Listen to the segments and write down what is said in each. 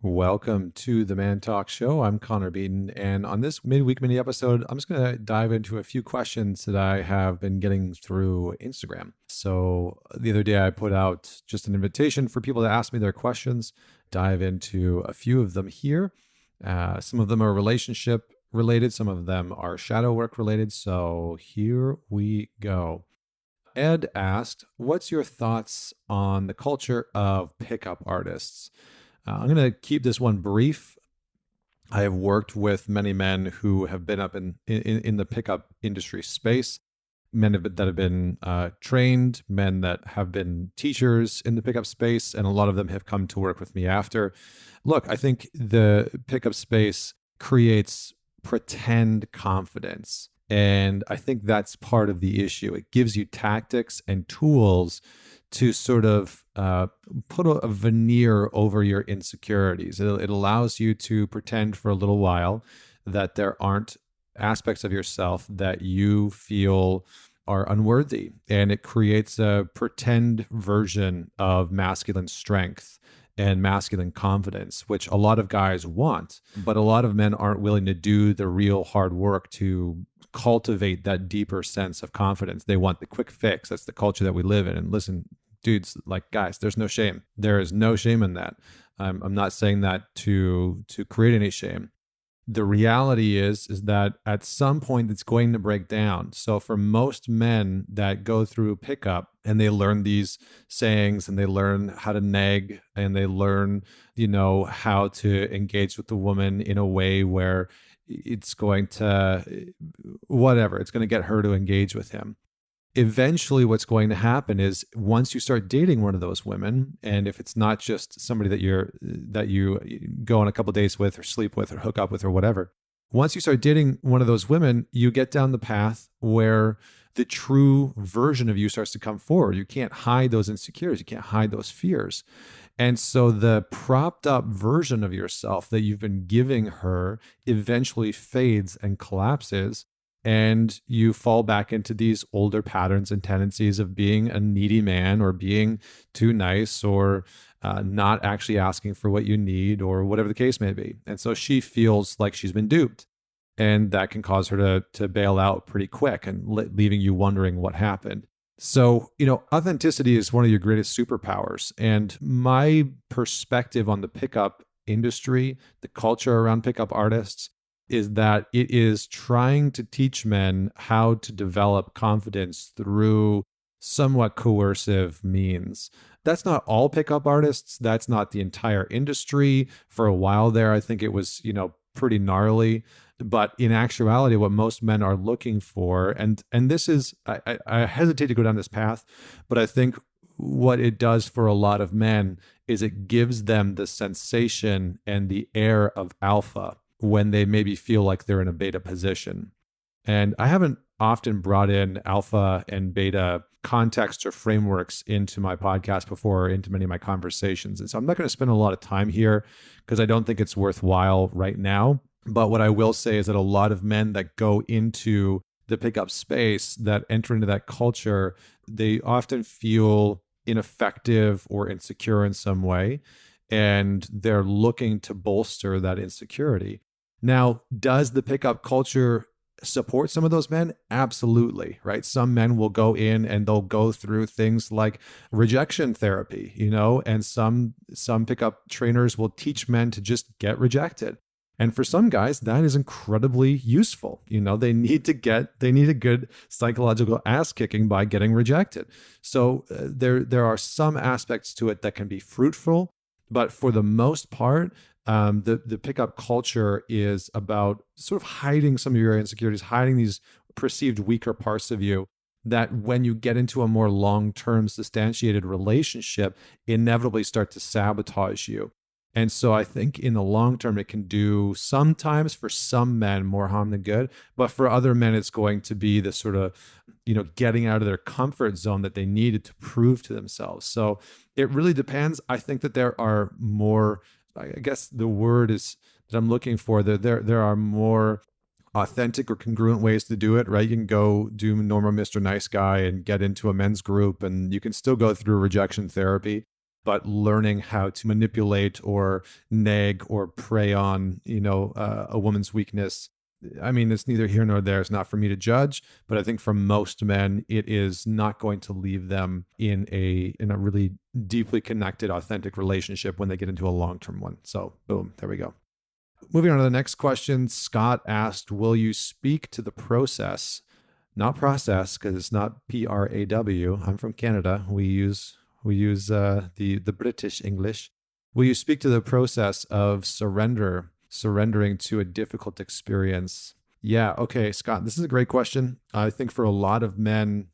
Welcome to the Man Talk Show. I'm Connor Beaton, and on this midweek mini episode, I'm just going to dive into a few questions that I have been getting through Instagram. So the other day, I put out just an invitation for people to ask me their questions, dive into a few of them here. Some of them are relationship related, some of them are shadow work related. So here we go. Ed asked, what's your thoughts on the culture of pickup artists? I'm going to keep this one brief. I have worked with many men who have been up in the pickup industry space, men that have been trained, men that have been teachers in the pickup space, and a lot of them have come to work with me after. Look, I think the pickup space creates pretend confidence. And I think that's part of the issue. It gives you tactics and tools to sort of put a veneer over your insecurities. It allows you to pretend for a little while that there aren't aspects of yourself that you feel are unworthy. And it creates a pretend version of masculine strength and masculine confidence, which a lot of guys want, but a lot of men aren't willing to do the real hard work to cultivate that deeper sense of confidence. They want the quick fix. That's the culture that we live in. And listen, dudes, like guys, there's no shame. There is no shame in that. I'm not saying that to create any shame. The reality is that at some point it's going to break down. So for most men that go through pickup and they learn these sayings and they learn how to nag and they learn, how to engage with the woman in a way where it's going to, it's going to get her to engage with him. Eventually what's going to happen is once you start dating one of those women, and if it's not just somebody that you go on a couple of dates with or sleep with or hook up with or whatever, once you start dating one of those women, you get down the path where the true version of you starts to come forward. You can't hide those insecurities. You can't hide those fears. And so the propped up version of yourself that you've been giving her eventually fades and collapses. And you fall back into these older patterns and tendencies of being a needy man or being too nice or not actually asking for what you need or whatever the case may be. And so she feels like she's been duped. And that can cause her to bail out pretty quick and leaving you wondering what happened. So, authenticity is one of your greatest superpowers. And my perspective on the pickup industry, the culture around pickup artists, is that it is trying to teach men how to develop confidence through somewhat coercive means. That's not all pickup artists. That's not the entire industry. For a while there, I think it was, pretty gnarly. But in actuality, what most men are looking for, and this is, I hesitate to go down this path, but I think what it does for a lot of men is it gives them the sensation and the air of alpha when they maybe feel like they're in a beta position. And I haven't often brought in alpha and beta context or frameworks into my podcast before, into many of my conversations. And so I'm not going to spend a lot of time here because I don't think it's worthwhile right now. But what I will say is that a lot of men that go into the pickup space, that enter into that culture, they often feel ineffective or insecure in some way. And they're looking to bolster that insecurity. Now, does the pickup culture support some of those men? Absolutely, right? Some men will go in and they'll go through things like rejection therapy, and some pickup trainers will teach men to just get rejected. And for some guys, that is incredibly useful. They need a good psychological ass kicking by getting rejected. So there are some aspects to it that can be fruitful, but for the most part, the pickup culture is about sort of hiding some of your insecurities, hiding these perceived weaker parts of you that when you get into a more long-term substantiated relationship, inevitably start to sabotage you. And so I think in the long term, it can do sometimes for some men more harm than good, but for other men, it's going to be the sort of, getting out of their comfort zone that they needed to prove to themselves. So it really depends. I think that there are more, I guess the word is that I'm looking for, there are more authentic or congruent ways to do it, right? You can go do normal Mr. Nice Guy and get into a men's group, and you can still go through rejection therapy. but learning how to manipulate or nag or prey on, a woman's weakness. I mean, it's neither here nor there. It's not for me to judge, but I think for most men, it is not going to leave them in a really deeply connected, authentic relationship when they get into a long-term one. So, boom, there we go. Moving on to the next question, Scott asked, will you speak to the process, not process, because it's not PRAW. I'm from Canada. We use the British English. Will you speak to the process of surrendering to a difficult experience? Yeah, okay, Scott, this is a great question. I think for a lot of men,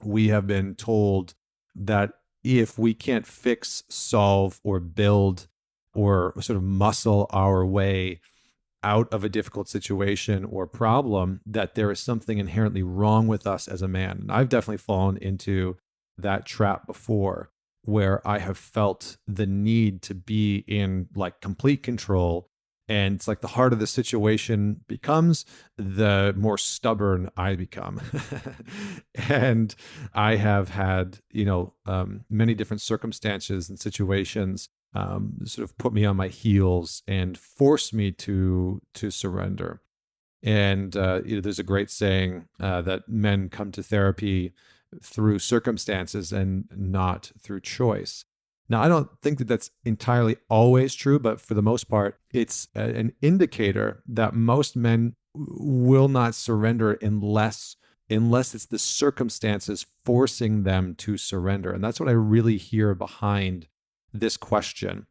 we have been told that if we can't fix, solve, or build or sort of muscle our way out of a difficult situation or problem, that there is something inherently wrong with us as a man. And I've definitely fallen into that trap before, where I have felt the need to be in like complete control. And it's like the harder the situation becomes, the more stubborn I become. And I have had, many different circumstances and situations sort of put me on my heels and force me to surrender. And there's a great saying that men come to therapy through circumstances and not through choice. Now, I don't think that that's entirely always true, but for the most part, it's an indicator that most men will not surrender unless it's the circumstances forcing them to surrender. And that's what I really hear behind this question.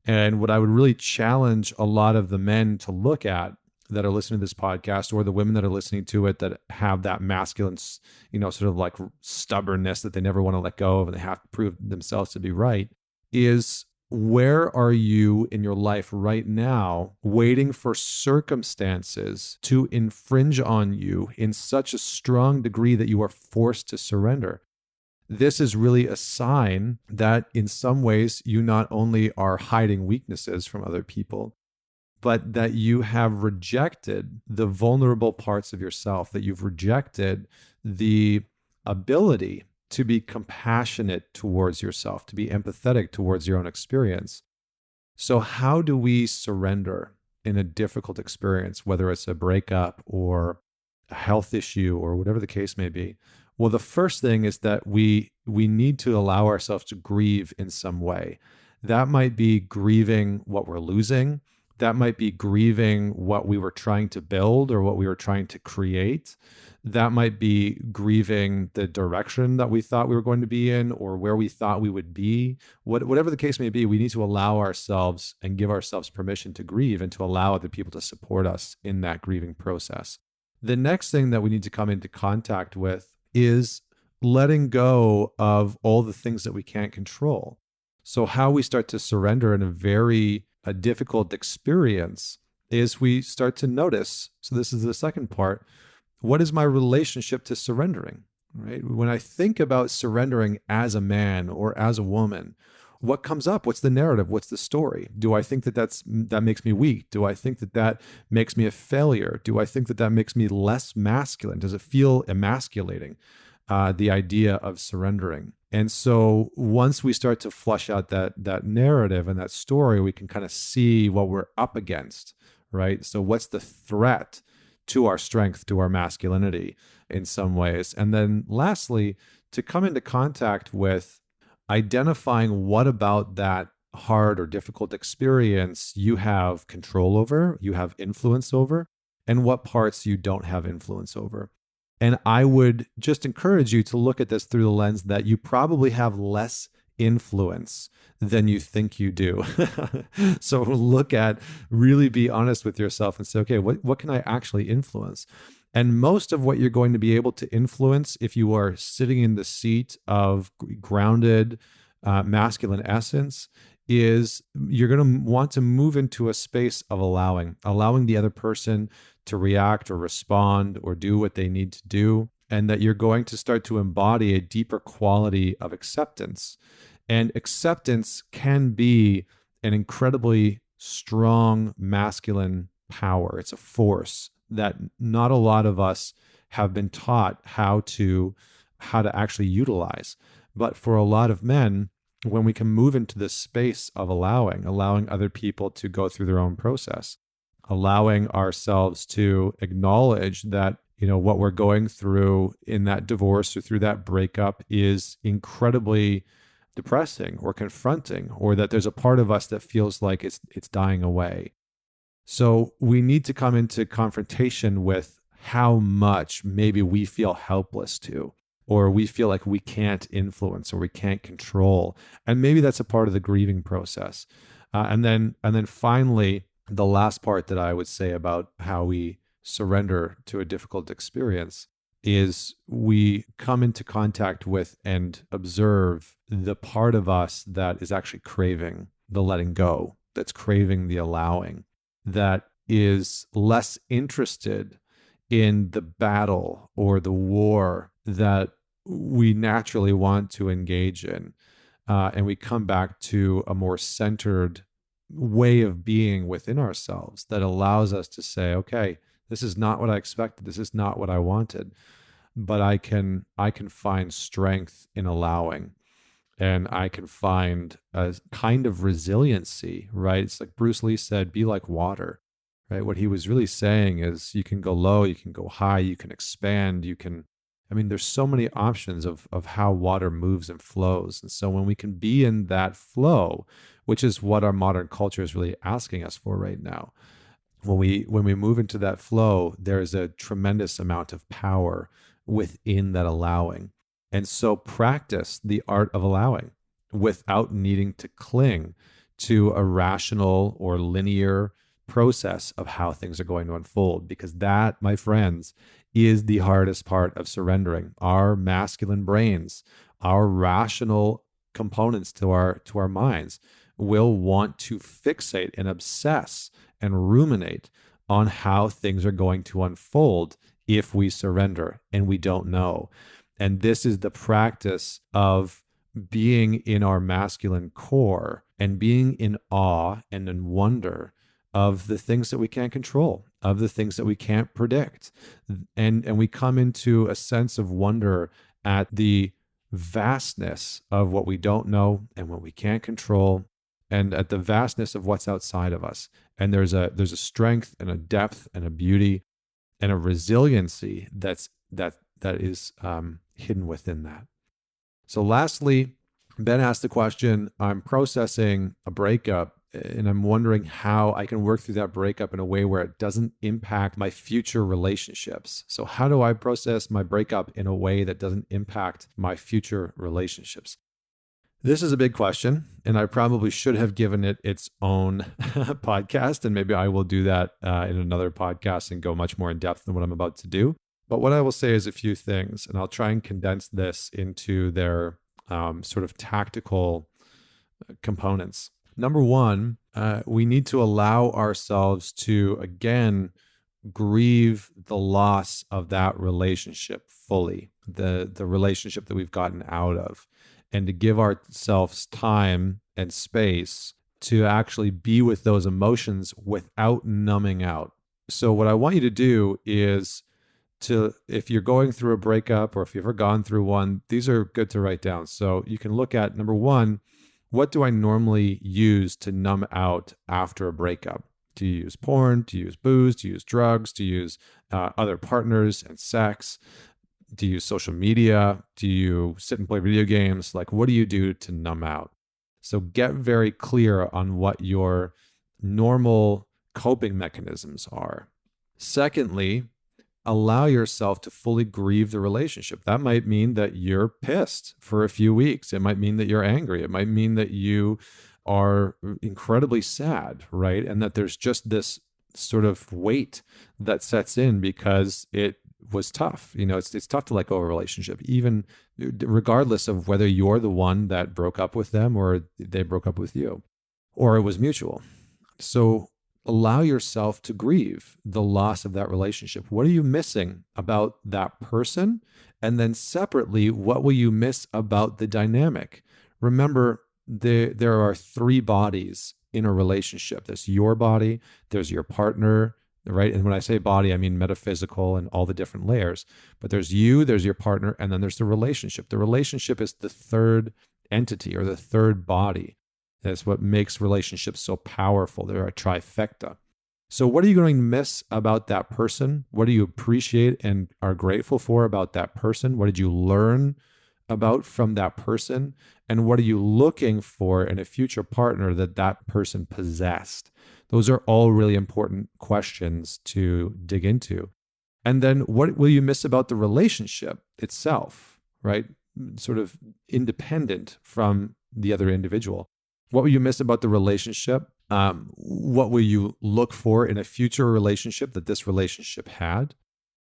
And what I would really challenge a lot of the men to look at that are listening to this podcast, or the women that are listening to it that have that masculine, sort of like stubbornness that they never want to let go of and they have to prove themselves to be right, is where are you in your life right now waiting for circumstances to infringe on you in such a strong degree that you are forced to surrender? This is really a sign that in some ways you not only are hiding weaknesses from other people, but that you have rejected the vulnerable parts of yourself, that you've rejected the ability to be compassionate towards yourself, to be empathetic towards your own experience. So how do we surrender in a difficult experience, whether it's a breakup or a health issue or whatever the case may be? Well, the first thing is that we need to allow ourselves to grieve in some way. That might be grieving what we're losing. That might be grieving what we were trying to build or what we were trying to create. That might be grieving the direction that we thought we were going to be in or where we thought we would be. Whatever the case may be, we need to allow ourselves and give ourselves permission to grieve and to allow other people to support us in that grieving process. The next thing that we need to come into contact with is letting go of all the things that we can't control. So how we start to surrender in a difficult experience is we start to notice. So this is the second part. What is my relationship to surrendering, right? When I think about surrendering as a man or as a woman, what comes up? What's the narrative? What's the story? Do I think that that makes me weak? Do I think that makes me a failure? Do I think that makes me less masculine? Does it feel emasculating, the idea of surrendering? And so once we start to flush out that narrative and that story, we can kind of see what we're up against, right? So what's the threat to our strength, to our masculinity in some ways? And then lastly, to come into contact with identifying what about that hard or difficult experience you have control over, you have influence over, and what parts you don't have influence over. And I would just encourage you to look at this through the lens that you probably have less influence than you think you do. So really be honest with yourself and say, okay, what can I actually influence? And most of what you're going to be able to influence, if you are sitting in the seat of grounded masculine essence, is you're going to want to move into a space of allowing the other person to react or respond or do what they need to do, and that you're going to start to embody a deeper quality of acceptance. And acceptance can be an incredibly strong masculine power. It's a force that not a lot of us have been taught how to actually utilize. But for a lot of men, when we can move into this space of allowing other people to go through their own process, allowing ourselves to acknowledge that, what we're going through in that divorce or through that breakup is incredibly depressing or confronting, or that there's a part of us that feels like it's dying away. So we need to come into confrontation with how much maybe we feel helpless to, or we feel like we can't influence or we can't control. And maybe that's a part of the grieving process. And then finally, the last part that I would say about how we surrender to a difficult experience is we come into contact with and observe the part of us that is actually craving the letting go, that's craving the allowing, that is less interested in the battle or the war that we naturally want to engage in. And we come back to a more centered way of being within ourselves that allows us to say, okay, this is not what I expected. This is not what I wanted, but I can find strength in allowing, and I can find a kind of resiliency, right? It's like Bruce Lee said, be like water, right? What he was really saying is you can go low, you can go high, you can expand, there's so many options of how water moves and flows. And so when we can be in that flow, which is what our modern culture is really asking us for right now, when we move into that flow, there's a tremendous amount of power within that allowing. And so practice the art of allowing without needing to cling to a rational or linear process of how things are going to unfold, because that, my friends, is the hardest part of surrendering. Our masculine brains, our rational components to our minds will want to fixate and obsess and ruminate on how things are going to unfold if we surrender and we don't know. And this is the practice of being in our masculine core and being in awe and in wonder of the things that we can't control, of the things that we can't predict. And we come into a sense of wonder at the vastness of what we don't know and what we can't control, and at the vastness of what's outside of us. And there's a strength and a depth and a beauty and a resiliency that is hidden within that. So lastly, Ben asked the question, I'm processing a breakup and I'm wondering how I can work through that breakup in a way where it doesn't impact my future relationships. So how do I process my breakup in a way that doesn't impact my future relationships? This is a big question, and I probably should have given it its own podcast, and maybe I will do that in another podcast and go much more in depth than what I'm about to do. But what I will say is a few things, and I'll try and condense this into their sort of tactical components. Number one, we need to allow ourselves to, again, grieve the loss of that relationship fully, the relationship that we've gotten out of, and to give ourselves time and space to actually be with those emotions without numbing out. So what I want you to do is if you're going through a breakup or if you've ever gone through one, these are good to write down. So you can look at, number one, what do I normally use to numb out after a breakup? Do you use porn? Do you use booze? Do you use drugs? Do you use other partners and sex? Do you use social media? Do you sit and play video games? Like, what do you do to numb out? So get very clear on what your normal coping mechanisms are. Secondly, allow yourself to fully grieve the relationship. That might mean that you're pissed for a few weeks. It might mean that you're angry. It might mean that you are incredibly sad, right? And that there's just this sort of weight that sets in because it was tough. It's tough to let go of a relationship, even regardless of whether you're the one that broke up with them or they broke up with you, or it was mutual. So allow yourself to grieve the loss of that relationship. What are you missing about that person? And then separately, what will you miss about the dynamic? Remember, there are three bodies in a relationship. There's your body, there's your partner, right? And when I say body, I mean metaphysical and all the different layers. But there's you, there's your partner, and then there's the relationship. The relationship is the third entity or the third body. That's what makes relationships so powerful. They're a trifecta. So what are you going to miss about that person? What do you appreciate and are grateful for about that person? What did you learn about from that person? And what are you looking for in a future partner that that person possessed? Those are all really important questions to dig into. And then what will you miss about the relationship itself, right? Sort of independent from the other individual. What will you miss about the relationship? What will you look for in a future relationship that this relationship had?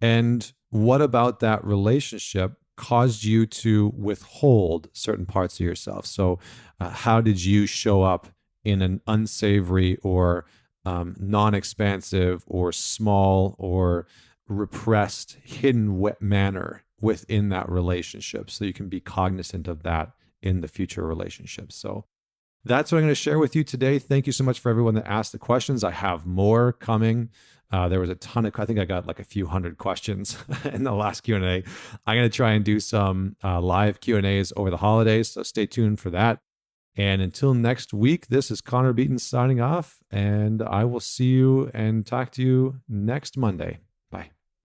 And what about that relationship caused you to withhold certain parts of yourself? So, how did you show up in an unsavory or non-expansive or small or repressed, hidden manner within that relationship? So you can be cognizant of that in the future relationships. So that's what I'm going to share with you today. Thank you so much for everyone that asked the questions. I have more coming. There was a ton of, I think I got like a few hundred questions in the last Q&A. I'm going to try and do some live Q&As over the holidays, so stay tuned for that. And until next week, this is Connor Beaton signing off, and I will see you and talk to you next Monday.